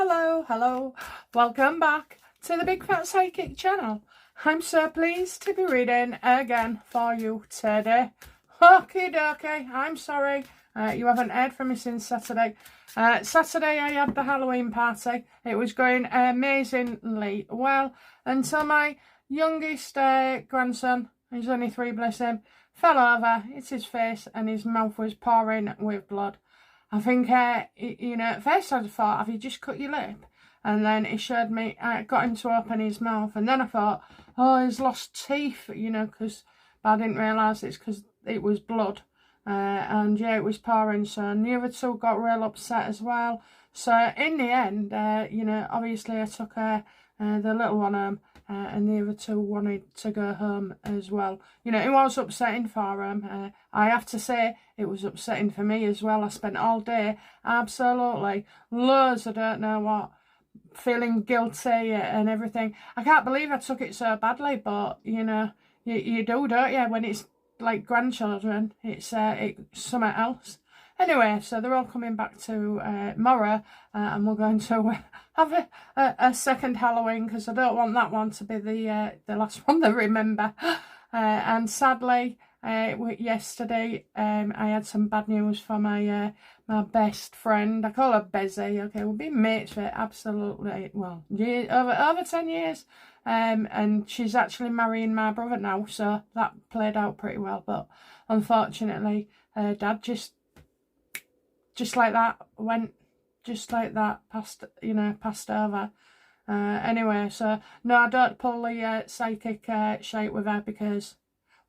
hello. Welcome back to the Big Fat Psychic channel. I'm so pleased to be reading again for you today. Okie dokie, I'm sorry you haven't heard from me since Saturday. Saturday I had the Halloween party. It was going amazingly well until my youngest grandson, he's only 3, bless him, fell over, hit his face and his mouth was pouring with blood. I think, at first I thought, have you just cut your lip? And then he showed me, I got him to open his mouth. And then I thought, oh, he's lost teeth, but I didn't realise it's because it was blood. And yeah, it was pouring. So the other two got real upset as well. So in the end, obviously I took the little one home. And the other two wanted to go home as well. It was upsetting for them. I have to say, it was upsetting for me as well. I spent all day, absolutely, loads, I don't know what, feeling guilty and everything. I can't believe I took it so badly, but, you do, don't you? When it's like grandchildren, it's something else. Anyway, so they're all coming back to tomorrow, and we're going to have a second Halloween because I don't want that one to be the last one they remember. And sadly, yesterday I had some bad news for my my best friend. I call her Bezzy. Okay, we've been mates for absolutely over 10 years. And she's actually marrying my brother now, so that played out pretty well. But unfortunately, Dad just like that went, just like that, passed over. Anyway, so no, I don't pull the psychic shite with her because,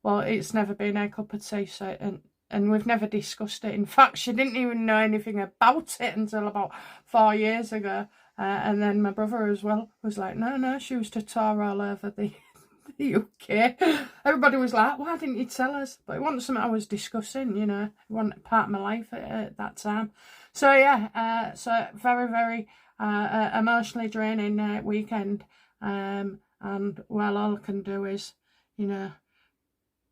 well, it's never been her cup of tea, so, and we've never discussed it. In fact, she didn't even know anything about it until about 4 years ago. And then my brother as well was like, no, she was to tour all over the UK. Everybody was like, why didn't you tell us? But it wasn't something I was discussing, it wasn't part of my life at that time. So yeah, so very, very emotionally draining weekend. And well, all I can do is,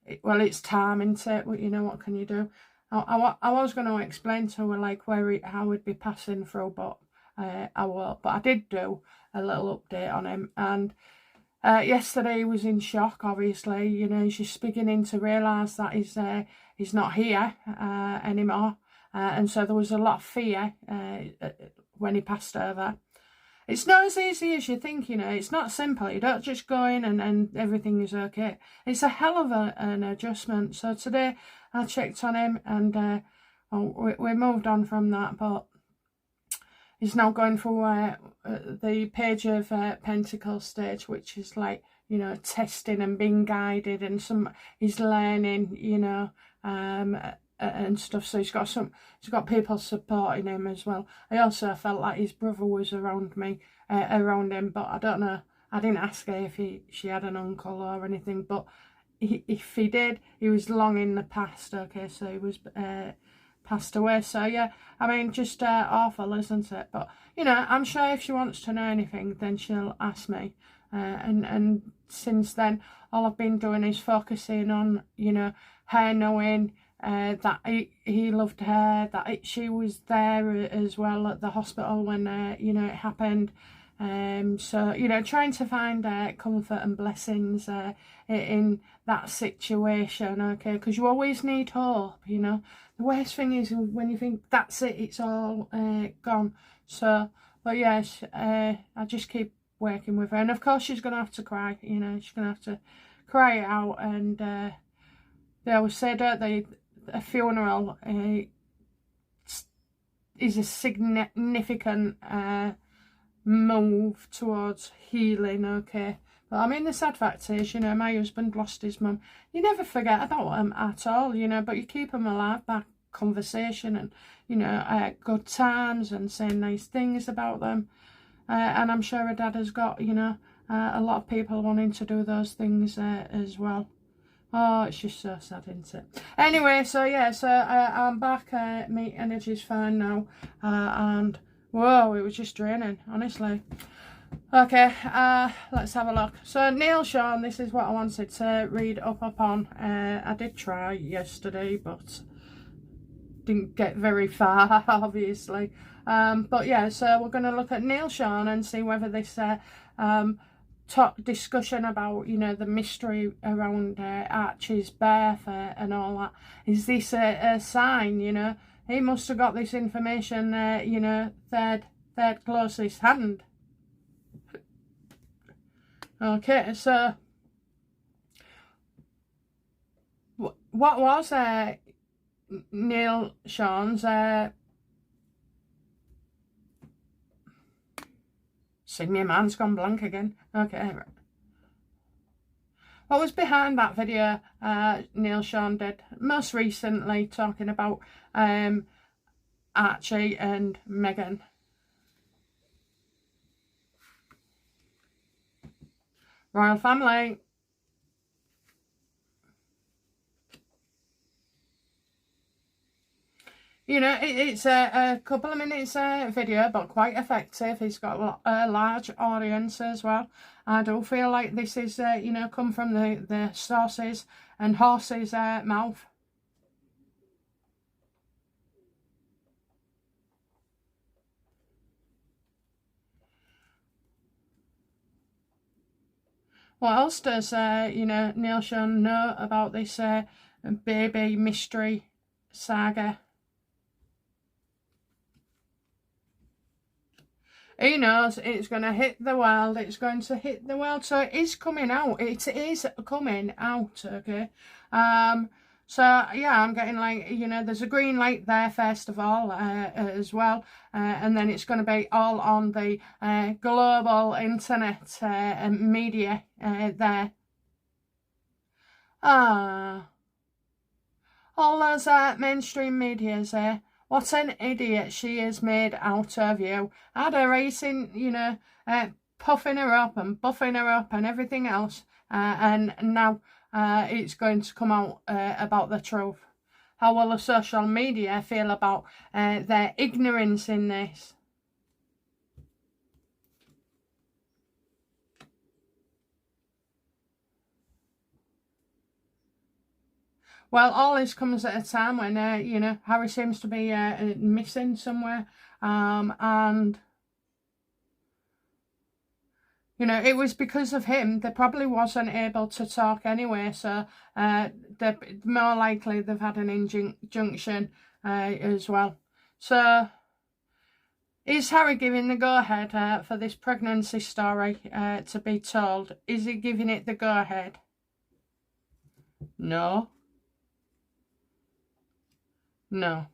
it's time, isn't it? What can you do? I was going to explain to her like how we'd be passing through, but I won't. But I did do a little update on him, and yesterday he was in shock, obviously. He's just beginning to realise that he's not here anymore. And so there was a lot of fear when he passed over. It's not as easy as you think, It's not simple. You don't just go in and everything is okay. It's a hell of an adjustment. So today I checked on him and we moved on from that. But he's now going through the Page of Pentacles stage, which is like, testing and being guided, and he's learning, and stuff. So he's got people supporting him as well. I also felt like his brother was around him, but I don't know. I didn't ask her if she had an uncle or anything, but if he did, he was long in the past. Okay, so he was passed away. So yeah, I mean, just awful, isn't it? But I'm sure if she wants to know anything, then she'll ask me. And since then, all I've been doing is focusing on her knowing that he loved her, that she was there as well at the hospital when it happened. So trying to find comfort and blessings in that situation, okay, because you always need hope. The worst thing is when you think that's it, it's all gone. So, but yes, I just keep working with her, and of course she's gonna have to cry. She's gonna have to cry it out. And they always say, don't they, a funeral is a significant move towards healing, okay. But I mean, the sad fact is, my husband lost his mum. You never forget about him at all, but you keep him alive by conversation and, good times and saying nice things about them. And I'm sure her dad has got, a lot of people wanting to do those things as well. Oh, it's just so sad, isn't it? Anyway, so yeah, so I'm back. My energy's fine now. And whoa, it was just draining, honestly. Okay, let's have a look. So Neil Sean, this is what I wanted to read up upon. I did try yesterday, but didn't get very far, obviously. But yeah, so we're going to look at Neil Sean and see whether this discussion about, you know, the mystery around Archie's birth and all that, is this a sign, you know? He must have got this information, you know, third closest hand. Okay, so what was Neil Sean's see, my mind's gone blank again. Okay, right. What was behind that video Neil Sean did most recently, talking about Archie and Meghan? Royal family. You know, it's a couple of minutes video, but quite effective. He's got a large audience as well. I do feel like this is, you know, come from the sources and horse's mouth. What else does, you know, Neil Sean know about this baby mystery saga? He knows it's going to hit the world. It's going to hit the world. So it is coming out. It is coming out, okay? So, yeah, I'm getting like, you know, there's a green light there, first of all, as well. And then it's going to be all on the global internet and media there. All those mainstream medias there. What an idiot she is made out of you. Had her racing, you know, puffing her up and buffing her up and everything else. And now it's going to come out about the truth. How will the social media feel about their ignorance in this? Well, all this comes at a time when, you know, Harry seems to be missing somewhere. And, you know, it was because of him. They probably wasn't able to talk anyway. So, they're more likely they've had an injunction as well. So, is Harry giving the go-ahead for this pregnancy story to be told? Is he giving it the go-ahead? No. No.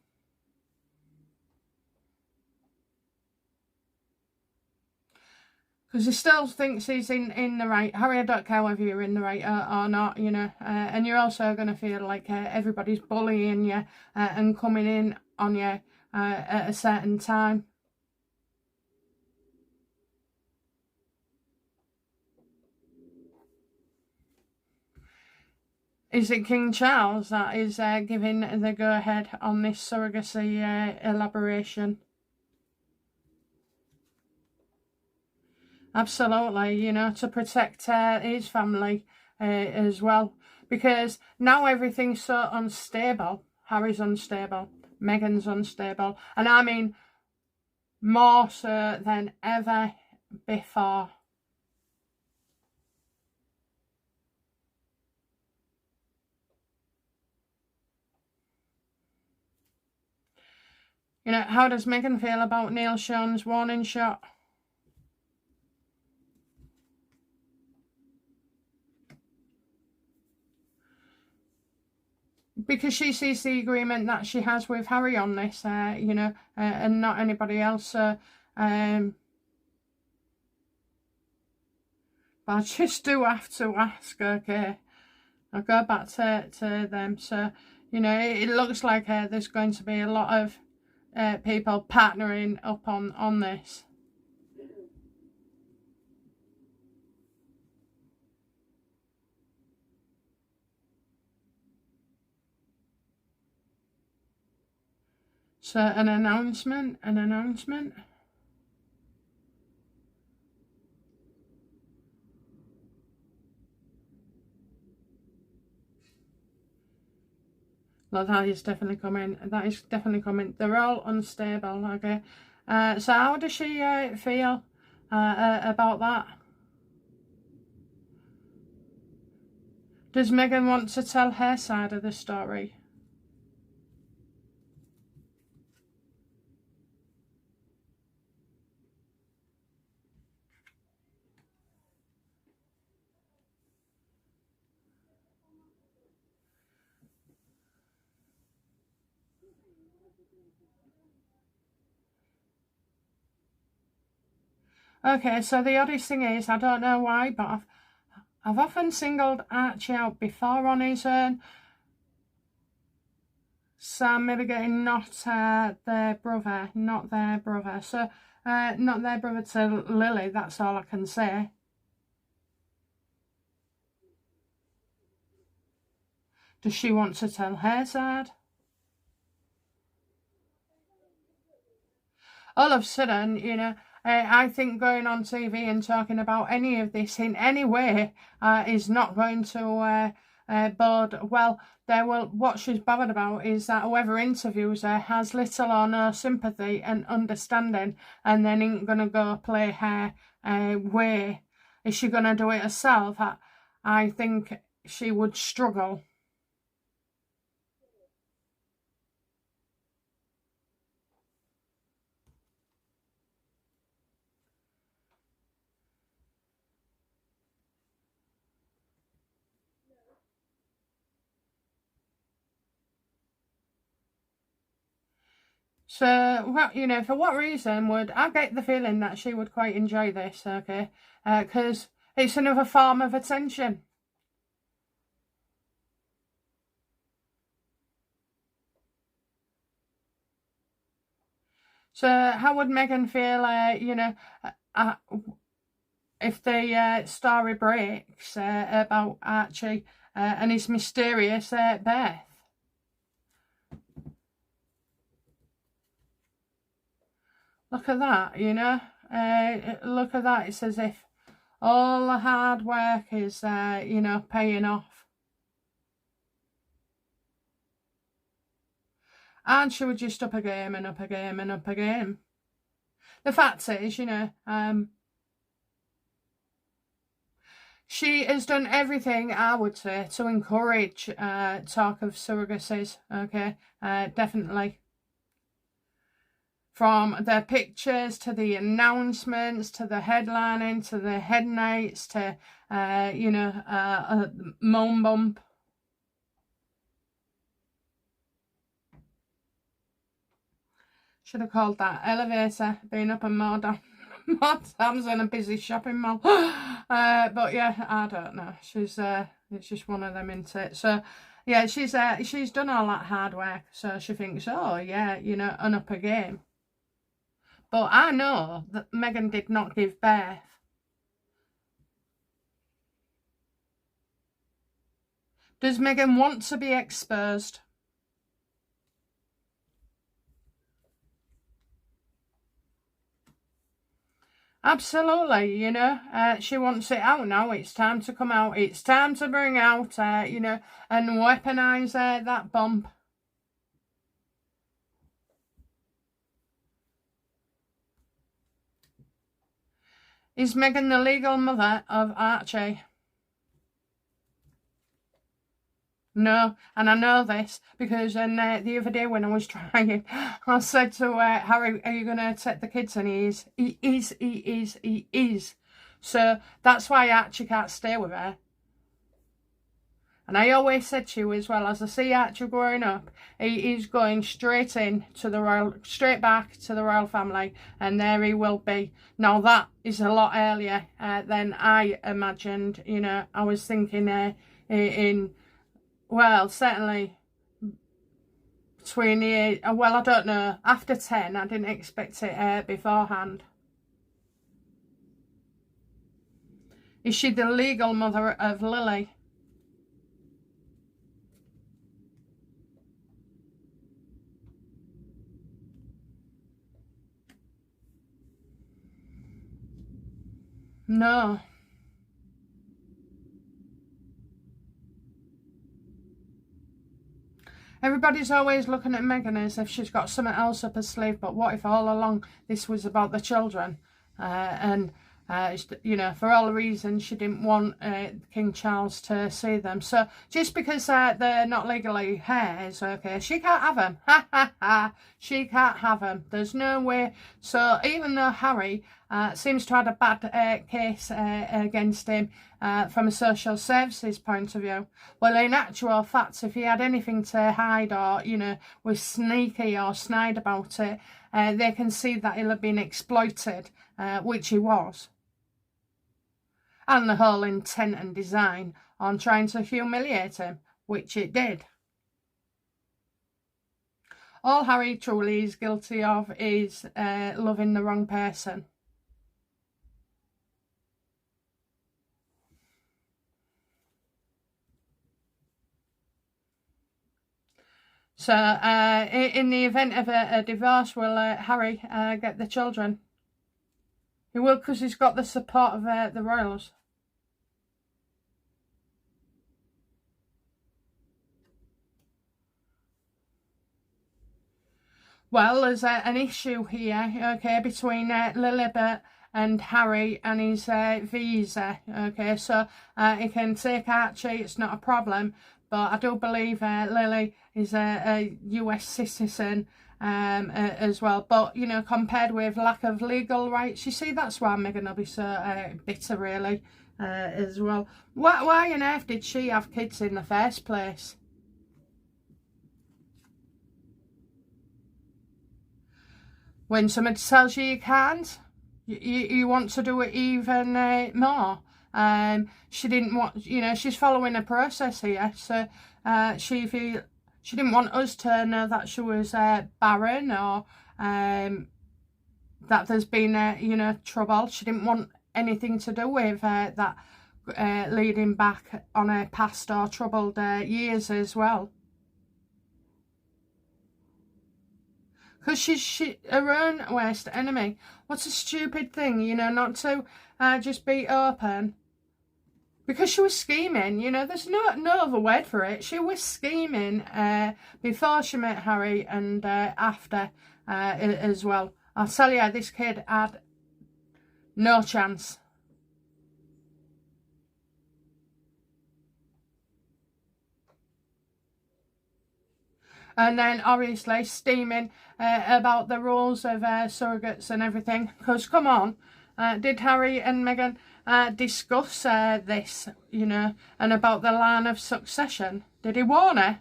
Because he still thinks he's in the right. Harry, I don't care whether you're in the right or not, you know. And you're also going to feel like everybody's bullying you and coming in on you at a certain time. Is it King Charles that is giving the go-ahead on this surrogacy elaboration? Absolutely, you know, to protect his family as well. Because now everything's so unstable. Harry's unstable. Meghan's unstable. And I mean, more so than ever before. You know, how does Meghan feel about Neil Sean's warning shot? Because she sees the agreement that she has with Harry on this, you know, and not anybody else. But I just do have to ask, okay? I'll go back to them. So, you know, it looks like there's going to be a lot of people partnering up on this. So an announcement. Well, that is definitely coming. That is definitely coming. They're all unstable, okay? So how does she feel about that? Does Meghan want to tell her side of the story? Okay, so the oddest thing is, I don't know why, but I've often singled Archie out before on his own. Sam maybe getting not their brother, not their brother. So, not their brother to Lily, that's all I can say. Does she want to tell her side? All of a sudden, you know, I think going on TV and talking about any of this in any way is not going to bode well. What she's bothered about is that whoever interviews her has little or no sympathy and understanding, and then ain't gonna go play her way. Is she gonna do it herself? I think she would struggle. So, what, you know, for what reason would I get the feeling that she would quite enjoy this? Okay, because it's another form of attention. So, how would Meghan feel? You know, uh, if the story breaks about Archie and his mysterious birth. Look at that, you know. Look at that. It's as if all the hard work is, you know, paying off. And she would just up a game and up a game and up a game. The fact is, you know, she has done everything, I would say, to encourage talk of surrogacies, okay? Definitely. From the pictures to the announcements to the headlining to the head nights to, you know, moan bump. Should have called that elevator, being up and more down. More times in a busy shopping mall. But yeah, I don't know. She's it's just one of them, isn't it? So yeah, she's done all that hard work, so she thinks, oh yeah, you know, an upper game. But I know that Meghan did not give birth. Does Meghan want to be exposed? Absolutely, you know, she wants it out now. It's time to come out. It's time to bring out, you know, and weaponise that bump. Is Meghan the legal mother of Archie? No, and I know this because the other day when I was trying, I said to Harry, are you going to take the kids? And he is. So that's why Archie can't stay with her. And I always said to you as well, as I see Archie growing up, he is going straight back to the royal family, and there he will be. Now that is a lot earlier than I imagined. You know, I was thinking well, certainly between the well, I don't know, after 10. I didn't expect it beforehand. Is she the legal mother of Lily? No. Everybody's always looking at Meghan as if she's got something else up her sleeve, but what if all along this was about the children? You know, for all the reasons she didn't want King Charles to see them. So just because they're not legally heirs, okay, she can't have them. Ha ha ha. She can't have them. There's no way. So even though Harry seems to have had a bad case against him from a social services point of view, well, in actual fact, if he had anything to hide or, you know, was sneaky or snide about it, they can see that he'll have been exploited, which he was. And the whole intent and design on trying to humiliate him, which it did. All Harry truly is guilty of is loving the wrong person. So, in the event of a divorce, will Harry get the children? He will, because he's got the support of the royals. Well, there's an issue here, okay, between Lilibet and Harry and his visa, okay, so he can take Archie, it's not a problem, but I do believe Lily is a US citizen as well, but, you know, compared with lack of legal rights, you see, that's why Meghan will be so bitter, really, as well. Why on earth did she have kids in the first place? When somebody tells you you can't, you want to do it even more. She didn't want, you know, she's following a process here. So she didn't want us to know that she was barren or that there's been, you know, trouble. She didn't want anything to do with that leading back on her past or troubled years as well. Because she's her own worst enemy. What's a stupid thing, you know, not to just be open. Because she was scheming, you know, there's no other word for it. She was scheming before she met Harry and after as well. I'll tell you, this kid had no chance. And then obviously steaming about the rules of surrogates and everything. Because come on, did Harry and Meghan discuss this, you know, and about the line of succession? Did he warn her?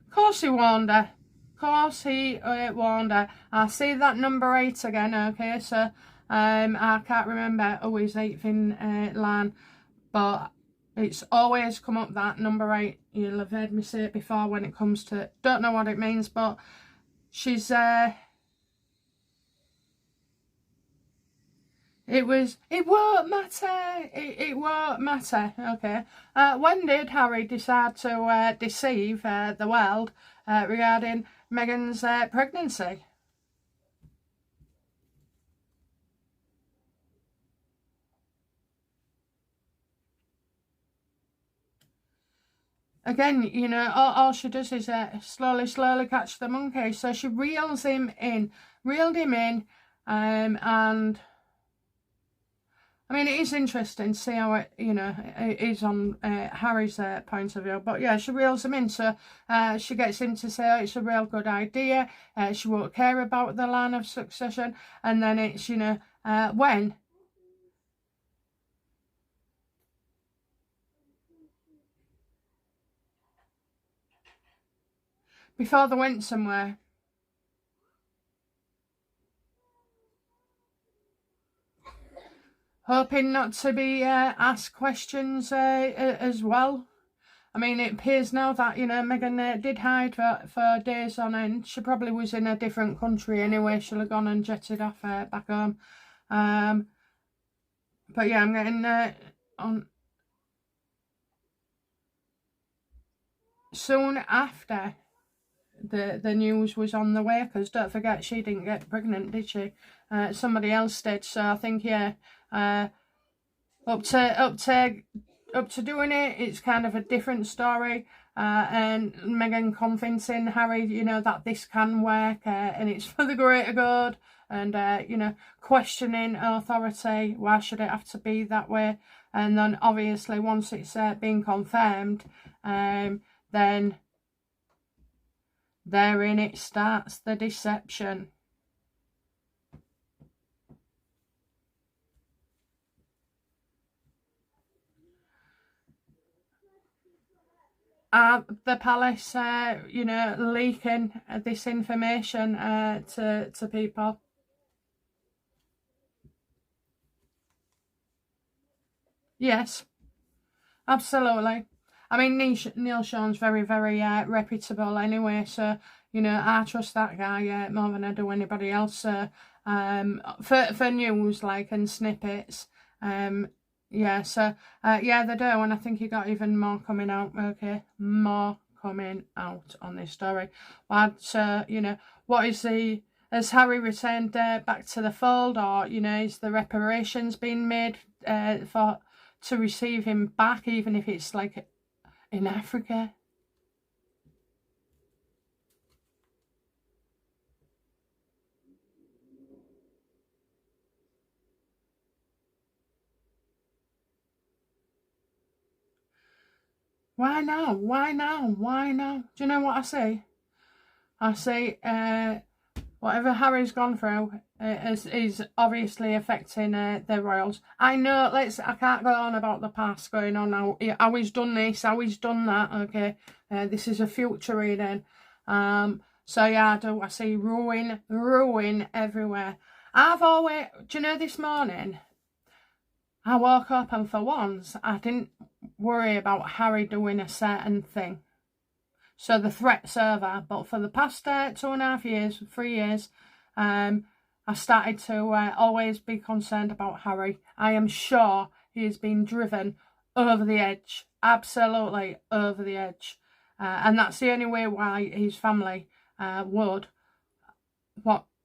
Of course he warned her. Of course he warned her. I see that number 8 again, okay, so I can't remember who is 8th in line, but it's always come up, that number 8. You'll have heard me say it before when it comes to, don't know what it means, but she's it won't matter. It won't matter. Okay. When did Harry decide to deceive the world regarding Meghan's pregnancy? Again, you know, all she does is slowly catch the monkey. So she reeled him in, and I mean, it is interesting to see how it, you know, it is on Harry's point of view. But yeah, she reels him in. So she gets him to say, oh, it's a real good idea. She won't care about the line of succession. And then it's, you know, when? Before they went somewhere. Hoping not to be asked questions as well. I mean, it appears now that, you know, Meghan did hide for days on end. She probably was in a different country anyway. She'll have gone and jetted off back home. But yeah, I'm getting on soon after the news was on the way, because don't forget, she didn't get pregnant, did she? Somebody else did. So I think, yeah, up to up to doing it. It's kind of a different story. And Meghan convincing Harry, you know, that this can work and it's for the greater good. And, you know, questioning authority. Why should it have to be that way? And then obviously once it's been confirmed, then therein it starts the deception. The palace, you know, leaking this information to people? Yes, absolutely. I mean, Neil Sean's very, very reputable anyway, so, you know, I trust that guy more than I do anybody else. For news, like, and snippets. Yeah, so, yeah, they do, and I think he got even more coming out, okay, more coming out on this story. But, you know, what is the, has Harry returned back to the fold, or, you know, is the reparations being made to receive him back, even if it's, like, in Africa? Why now? Why now? Why now? Do you know what I say? I say, whatever Harry's gone through is obviously affecting the royals. I know, I can't go on about the past going on now. How he's done this, how he's done that, okay? This is a future reading. So yeah, I see ruin everywhere. Do you know, this morning, I woke up and for once, I didn't worry about Harry doing a certain thing. So the threat's over. But for the past 2.5 years, 3 years, I started to always be concerned about Harry. I am sure he has been driven over the edge. Absolutely over the edge. And that's the only way why his family would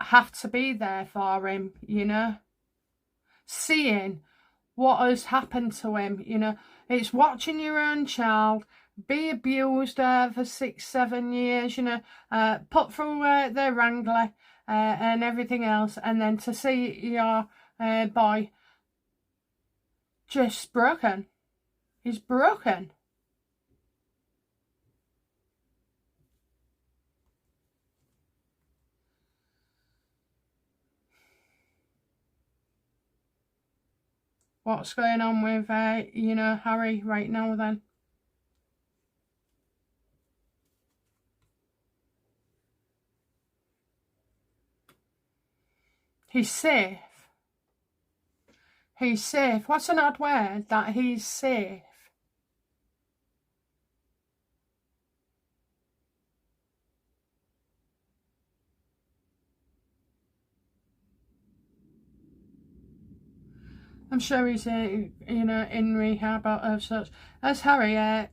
have to be there for him, you know. Seeing what has happened to him, you know. It's watching your own child be abused for 6-7 years, you know, put through their wrangler and everything else, and then to see your boy just broken. He's broken. What's going on with, you know, Harry right now then? He's safe. He's safe. What's an odd word? That he's safe. I'm sure he's, you know, in rehab of such. Has Harry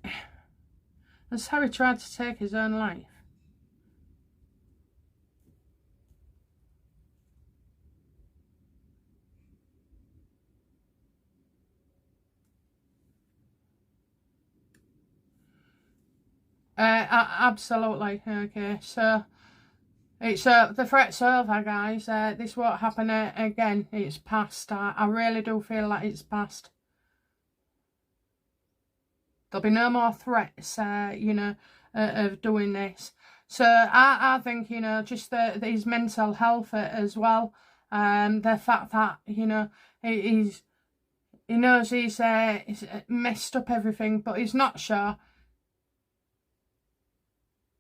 tried to take his own life? Absolutely. Okay, so it's the threat's over, guys. This won't happen again. It's past. I really do feel like it's past. There'll be no more threats, you know, of doing this. So I think, you know, just his mental health as well. The fact that, you know, he knows he's messed up everything, but he's not sure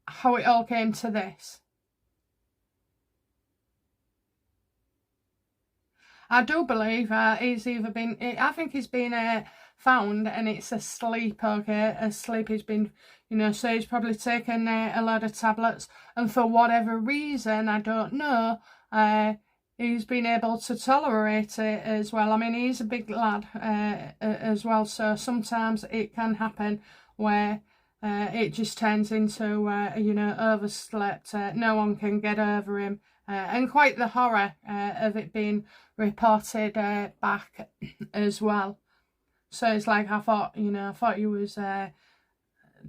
how it all came to this. I do believe he's either been, I think he's been found and it's asleep, okay? Asleep, he's been, you know, so he's probably taken a lot of tablets, and for whatever reason, I don't know, he's been able to tolerate it as well. I mean, he's a big lad as well, so sometimes it can happen where it just turns into, you know, overslept. No one can get over him. And quite the horror of it being reported back as well. So it's like, I thought he was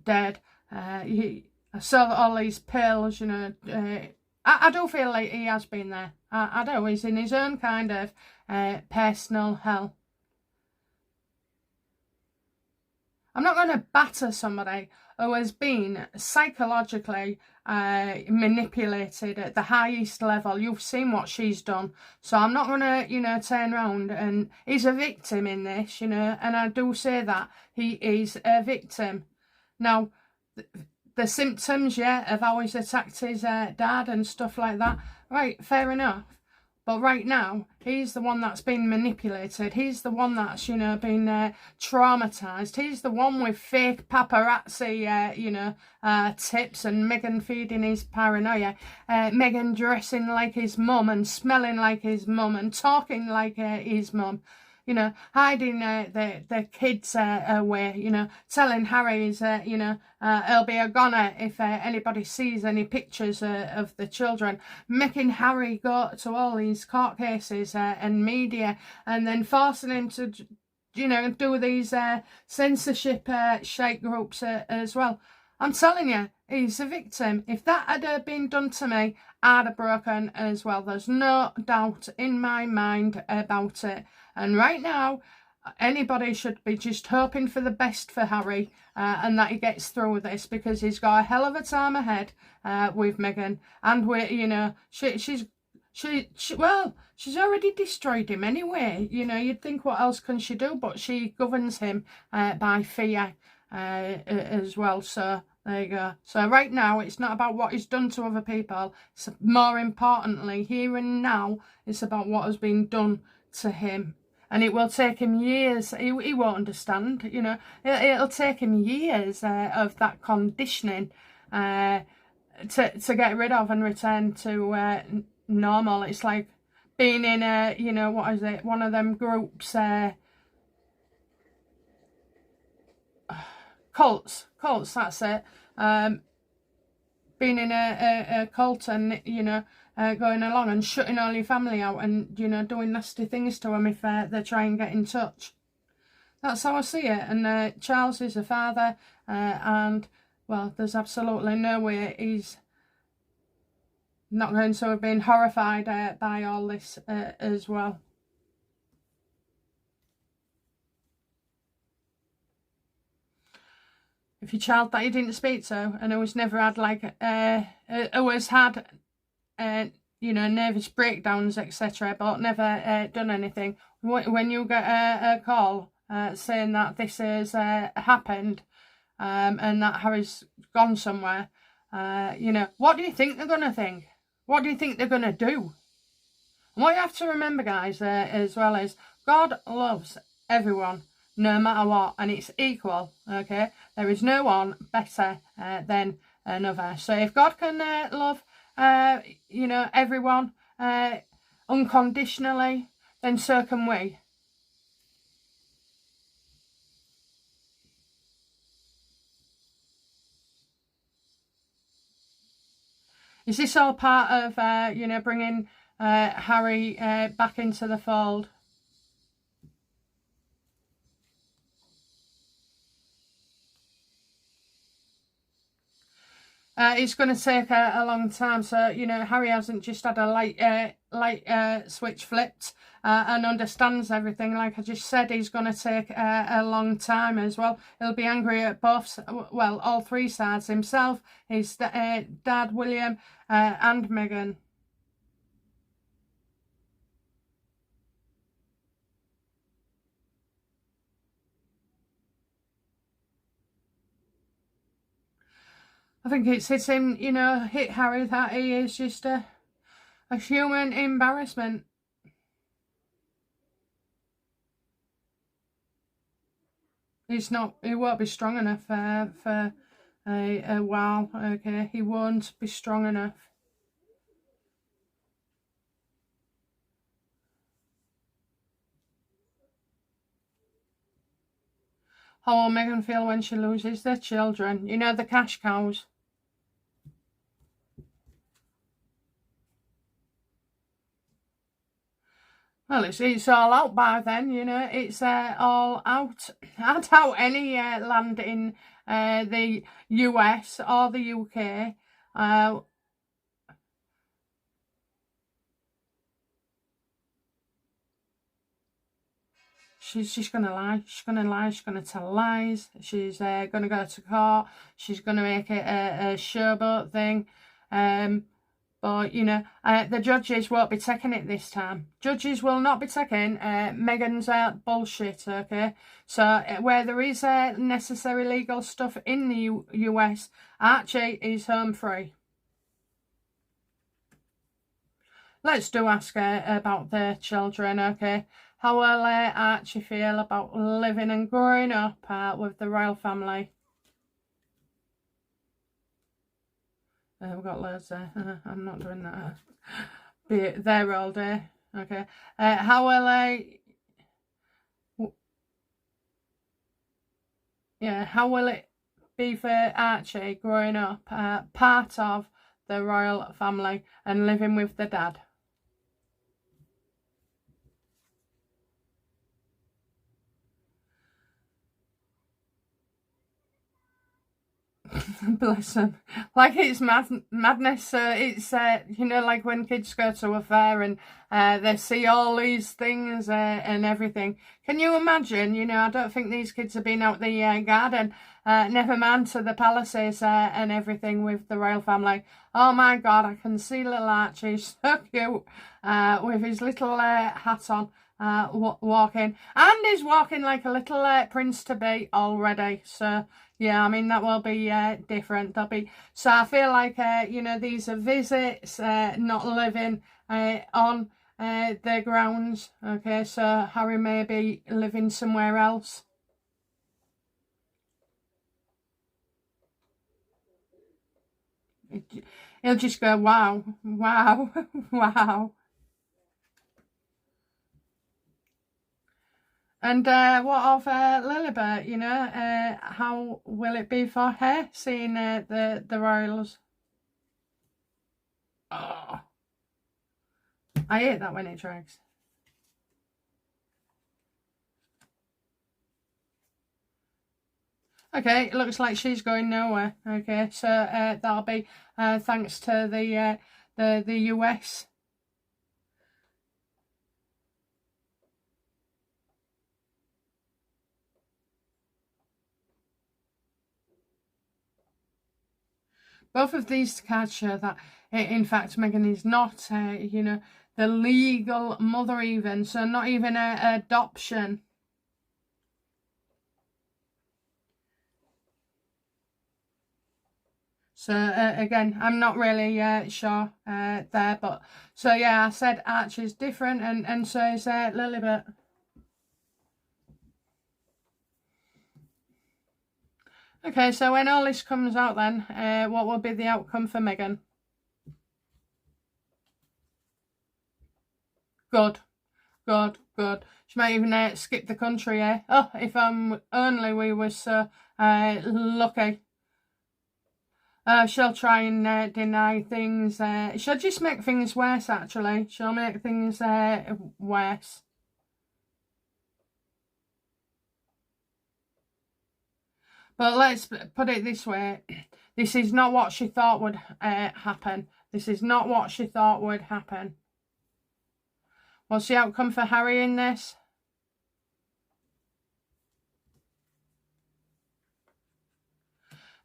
dead. I saw all these pills, I do feel like he has been there. I do. He's in his own kind of personal hell. I'm not going to batter somebody who has been psychologically manipulated at the highest level. You've seen what she's done. So I'm not going to, turn around, and he's a victim in this, and I do say that. He is a victim. Now, the symptoms, of how he's attacked his dad and stuff like that, right, fair enough. But right now, he's the one that's been manipulated. He's the one that's, been traumatised. He's the one with fake paparazzi, tips, and Meghan feeding his paranoia. Meghan dressing like his mum and smelling like his mum and talking like his mum. Hiding the kids away, telling Harry he'll be a goner if anybody sees any pictures of the children, making Harry go to all these court cases and media, and then forcing him to, do these censorship shake groups as well. I'm telling you, he's a victim. If that had been done to me, I'd have broken as well. There's no doubt in my mind about it. And right now, anybody should be just hoping for the best for Harry and that he gets through this, because he's got a hell of a time ahead with Meghan. And she's already destroyed him anyway. You'd think, what else can she do? But she governs him by fear as well. So there you go. So right now, it's not about what he's done to other people. It's more importantly, here and now, it's about what has been done to him. And it will take him years. He won't understand, It'll take him years of that conditioning to get rid of and return to normal. It's like being in one of them groups, cults, that's it. Being in a cult and, going along and shutting all your family out and, doing nasty things to them if they try and get in touch. That's how I see it. And Charles is a father, and, well, there's absolutely no way he's not going to have been horrified by all this as well. If your child that you didn't speak to and who has never had who has had nervous breakdowns, etc., but never done anything, when you get a call saying that this has happened and that Harry's gone somewhere, what do you think they're going to think? What do you think they're going to do? And what you have to remember, guys, as well, is God loves everyone, no matter what, and it's equal, okay? There is no one better than another. So if God can love, everyone unconditionally, then so can we. Is this all part of, bringing Harry back into the fold? It's going to take a long time. So, Harry hasn't just had a light switch flipped and understands everything. Like I just said, he's going to take a long time as well. He'll be angry at all three sides, himself, his dad, William, and Meghan. I think it's hit him, hit Harry that he is just a human embarrassment. He won't be strong enough for a while, okay? He won't be strong enough. How will Meghan feel when she loses their children? The cash cows. Well, it's all out by then, you know. It's all out. I doubt any land in the US or the UK. She's gonna lie. She's gonna lie. She's gonna tell lies. She's gonna go to court. She's gonna make it a showboat thing. But, you know, the judges won't be taking it this time. Judges will not be taking Meghan's bullshit, okay? So, where there is necessary legal stuff in the US, Archie is home free. Let's do ask her about their children, okay? How will Archie feel about living and growing up with the royal family? We've got loads there. I'm not doing that. Be there all day. Okay. How will how will it be for Archie growing up part of the royal family and living with the dad? Bless them. Like it's madness. It's you know, like when kids go to a fair and they see all these things and everything. Can you imagine? You know, I don't think these kids have been out the garden. Never mind to the palaces and everything with the royal family. Oh my God, I can see little Archie, so cute, with his little hat on. Walking, and he's walking like a little prince to be already. So yeah, I mean that will be different. There'll be, so I feel like you know, these are visits, not living on their grounds. Okay, so Harry may be living somewhere else. He'll just go, wow, wow, wow. And what of Lilibet, you know, how will it be for her seeing the royals? Oh, I hate that when it drags. Okay, it looks like she's going nowhere. Okay, so that'll be thanks to the US. Both of these cards show that, in fact, Meghan is not, you know, the legal mother even, so not even an adoption. So again, I'm not really sure there, but so yeah, I said Archie's different, and so is Lilibet. Okay, so when all this comes out, then what will be the outcome for Meghan? Good, good, good. She might even skip the country. Oh, if only we were so lucky. She'll try and deny things. She'll just make things worse, actually. She'll make things worse. But let's put it this way. This is not what she thought would happen. This is not what she thought would happen. What's the outcome for Harry in this?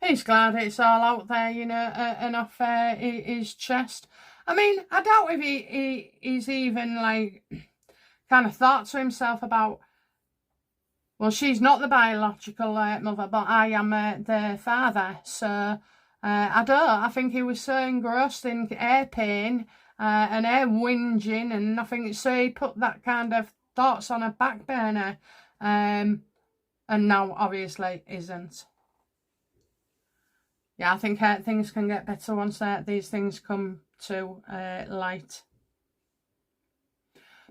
He's glad it's all out there, you know, and off his chest. I mean, I doubt if he's even, like, kind of thought to himself about, well, she's not the biological mother, but I am the father. So, I don't. I think he was so engrossed in air pain and air whinging and nothing. So he put that kind of thoughts on a back burner. And now, obviously, isn't. Yeah, I think things can get better once these things come to light.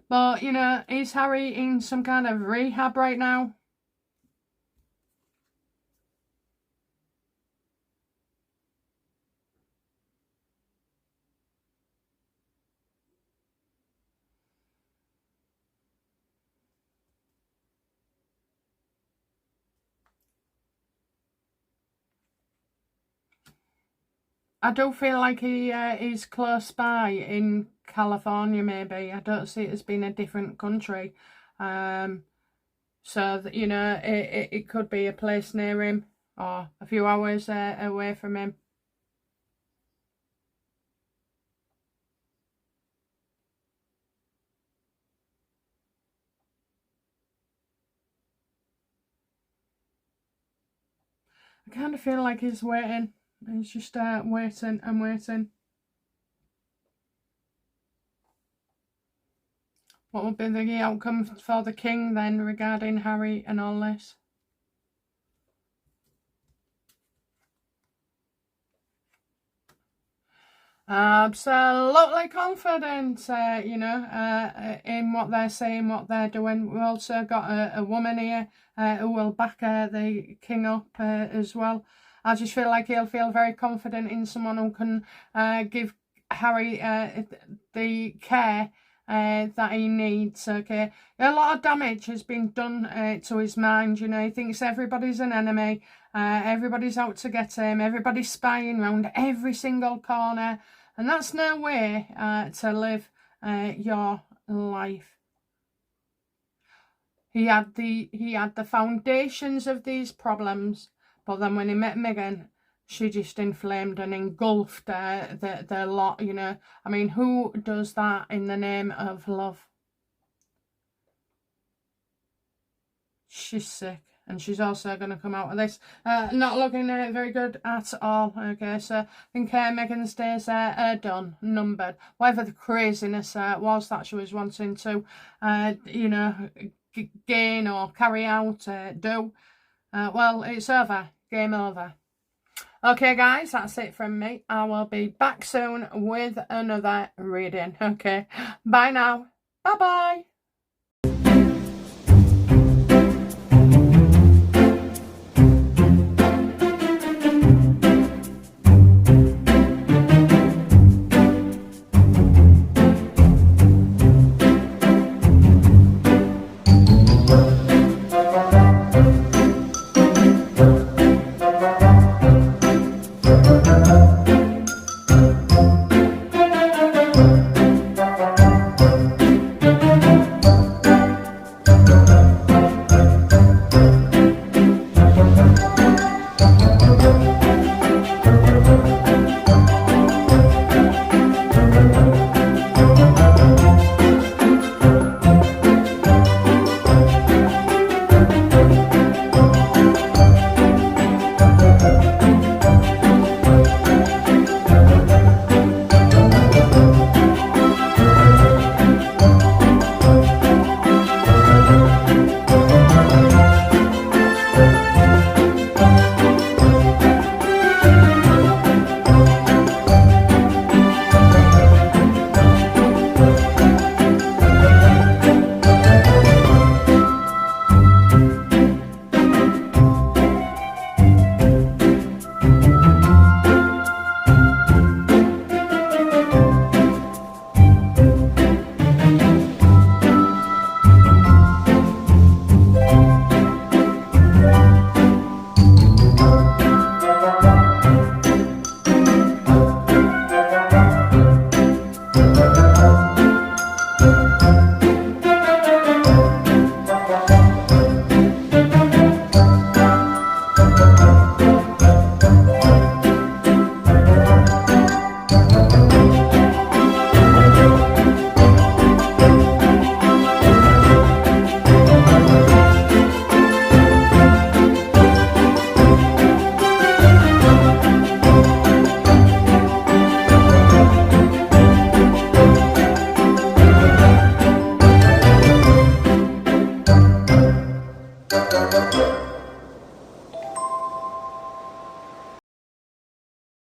But, you know, is Harry in some kind of rehab right now? I do feel like he is close by in California, maybe. I don't see it as being a different country. So that, you know, it could be a place near him or a few hours away from him. I kind of feel like he's waiting. He's just waiting and waiting. What will be the outcome for the king then regarding Harry and all this? Absolutely confident, you know, in what they're saying, what they're doing. We've also got a woman here who will back the king up as well. I just feel like he'll feel very confident in someone who can give Harry the care that he needs. Okay, a lot of damage has been done to his mind. You know, he thinks everybody's an enemy, everybody's out to get him, everybody's spying around every single corner, and that's no way to live your life. He had the foundations of these problems, but then when he met Meghan, she just inflamed and engulfed the lot, you know. I mean, who does that in the name of love? She's sick. And she's also going to come out of this not looking very good at all. Okay, so I think Meghan's days are done, numbered. Whatever the craziness was that she was wanting to, you know, gain or carry out, do. Well, it's over. Game over. Okay, guys, that's it from me. I will be back soon with another reading. Okay, bye now. Bye-bye. Thank you.